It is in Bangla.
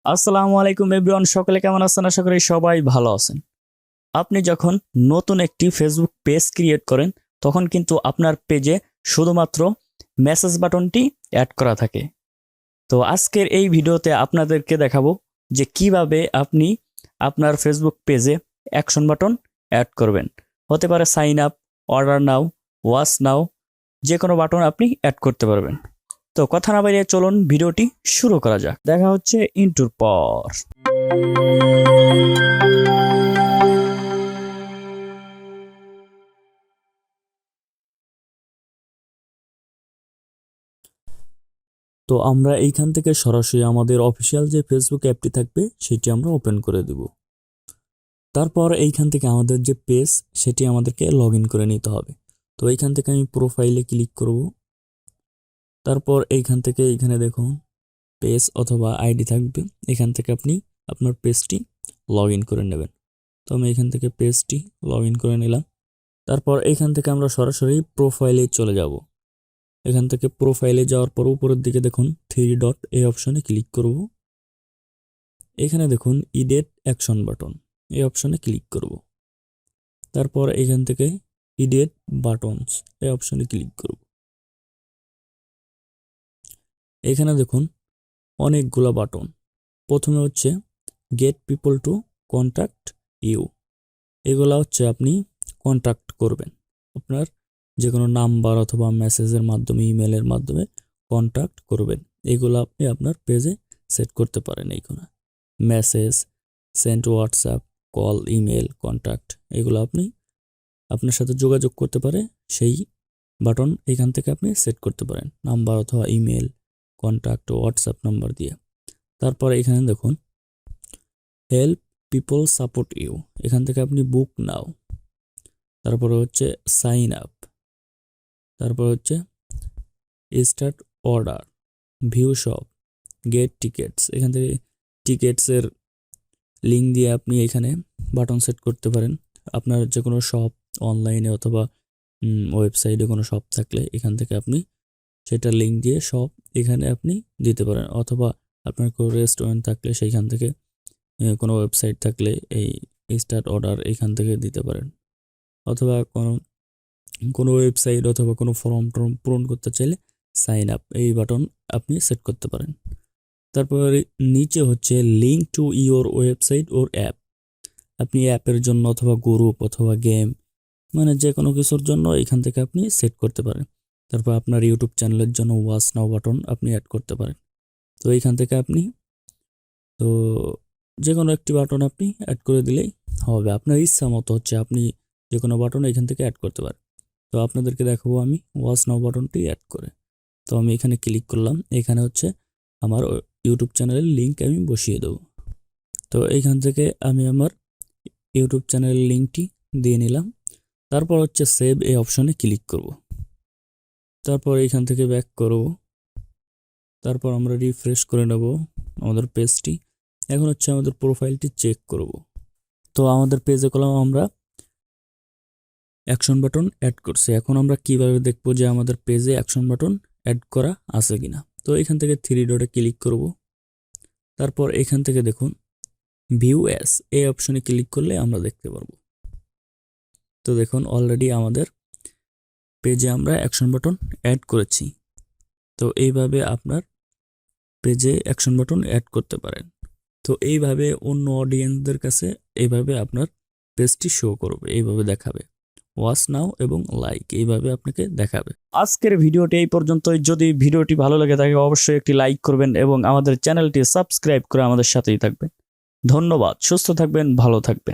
আসসালামু আলাইকুম এভরিওয়ান, সকলে কেমন আছেন? আশা করি সবাই ভালো আছেন। আপনি যখন নতুন একটি ফেসবুক পেজ ক্রিয়েট করেন তখন কিন্তু আপনার পেজে শুধুমাত্র মেসেজ বাটনটি অ্যাড করা থাকে। তো আজকের এই ভিডিওতে আপনাদেরকে দেখাবো যে কিভাবে আপনি আপনার ফেসবুক পেজে অ্যাকশন বাটন অ্যাড করবেন। হতে পারে sign up, order now, watch now, যে কোনো বাটন আপনি অ্যাড করতে পারবেন। তো কথা না বাড়িয়ে চলুন ভিডিওটি শুরু করা যাক। দেখা হচ্ছে ইন্টুর পর। তো আমরা এইখান থেকে সরাসরি আমাদের অফিসিয়াল যে ফেসবুক অ্যাপটি থাকবে সেটি আমরা ওপেন করে দেব। তারপর এইখান থেকে আমাদের যে পেজ সেটি আমাদেরকে লগ ইন করে নিতে হবে। তো এইখান থেকে আমি প্রোফাইলে ক্লিক করব। তারপর এইখান থেকে এইখানে দেখুন পেজ অথবা আইডি থাকবে, এখান থেকে আপনি আপনার পেজটি লগ ইন করে নেবেন। তো আমি এখান থেকে পেজটি লগ ইন করে নিলাম। তারপর এইখান থেকে আমরা সরাসরি প্রোফাইলে চলে যাব। এখান থেকে প্রোফাইলে যাওয়ার পর উপরের দিকে দেখুন 3 ডট, এই অপশনে ক্লিক করব। এখানে দেখুন ইডিট অ্যাকশন বাটন, এই অপশনে ক্লিক করব। তারপর এখান থেকে ইডিট বাটনস, এই অপশনে ক্লিক করব। এখানে দেখুন অনেকগুলো বাটন। প্রথমে হচ্ছে get people to contact you, এগুলা হচ্ছে আপনি কন্ট্যাক্ট করবেন, আপনার যে কোনো নাম্বার অথবা মেসেজের মাধ্যমে, ইমেলের মাধ্যমে কন্ট্যাক্ট করবেন। এগুলো আপনি আপনার পেজে সেট করতে পারেন। এইখানে message, send WhatsApp, call, email, contact, এগুলো আপনি আপনার সাথে যোগাযোগ করতে পারে সেই বাটন এখান থেকে আপনি সেট করতে পারেন, নাম্বার অথবা ইমেল, কন্ট্যাক্ট ও হোয়াটসঅ্যাপ নাম্বার দিয়ে। তারপর এখানে দেখুন হেল্প পিপল সাপোর্ট ইউ, এখান থেকে আপনি বুক নাও। তারপরে হচ্ছে সাইন আপ, তারপর হচ্ছে start order, view shop, get tickets, এখান থেকে টিকেটসের লিঙ্ক দিয়ে আপনি এখানে বাটন সেট করতে পারেন। আপনার যে কোনো শপ অনলাইনে অথবা ওয়েবসাইটে কোনো শপ থাকলে এখান থেকে আপনি সেটা লিঙ্ক দিয়ে শপ এখানে আপনি দিতে পারেন, অথবা আপনার কোনো রেস্টুরেন্ট থাকলে সেইখান থেকে, কোনো ওয়েবসাইট থাকলে এই স্টার্ট অর্ডার এখান থেকে দিতে পারেন, অথবা কোনো ওয়েবসাইট অথবা কোনো ফর্ম পূরণ করতে চাইলে সাইন আপ, এই বাটন আপনি সেট করতে পারেন। তারপরে নিচে হচ্ছে link to your website or app, আপনি অ্যাপের জন্য অথবা গ্রুপ অথবা গেম, মানে যে কোনো কিছুর জন্য এখান থেকে আপনি সেট করতে পারেন। তারপর আপনার ইউটিউব চ্যানেলের জন্য ওয়াচ নাও বাটন আপনি অ্যাড করতে পারেন। তো এইখান থেকে আপনি তো যে কোনো একটি বাটন আপনি অ্যাড করে দিলেই হবে। আপনার ইচ্ছা মতো হচ্ছে আপনি যে কোনো বাটন এখান থেকে অ্যাড করতে পারেন। তো আপনাদেরকে দেখাবো আমি ওয়াচ নাও বাটনটি অ্যাড করে। তো আমি এখানে ক্লিক করলাম, এখানে হচ্ছে আমার ইউটিউব চ্যানেলের লিঙ্ক আমি বসিয়ে দেবো। তো এইখান থেকে আমি আমার ইউটিউব চ্যানেলের লিঙ্কটি দিয়ে নিলাম। তারপর হচ্ছে সেভ, এই অপশনে ক্লিক করব। তারপর এইখান থেকে ব্যাক করব। তারপর আমরা রিফ্রেশ করে নেব আমাদের পেজটি। এখন হচ্ছে আমাদের প্রোফাইলটি চেক করব। তো আমাদের পেজে করলাম আমরা অ্যাকশন বাটন অ্যাড করছি। এখন আমরা কিভাবে দেখব যে আমাদের পেজে অ্যাকশন বাটন অ্যাড করা আছে কিনা। তো এখান থেকে 3 ডটে ক্লিক করব। তারপর এখান থেকে দেখুন ভিউ অ্যাস, এই অপশনে ক্লিক করলে আমরা দেখতে পারবো। তো দেখুন অলরেডি আমাদের পেজে আমরা অ্যাকশন বাটন অ্যাড করেছি। তো এইভাবে আপনার পেজে অ্যাকশন বাটন অ্যাড করতে পারেন। তো এইভাবে অন্য অডিয়েন্সদের কাছে এইভাবে আপনার পেজটি শো করবে, এইভাবে দেখাবে, ওয়াচ নাও এবং লাইক, এইভাবে আপনাকে দেখাবে। আজকের ভিডিওটি এই পর্যন্তই। যদি ভিডিওটি ভালো লেগে থাকে অবশ্যই একটি লাইক করবেন এবং আমাদের চ্যানেলটি সাবস্ক্রাইব করে আমাদের সাথেই থাকবেন। ধন্যবাদ, সুস্থ থাকবেন, ভালো থাকবেন।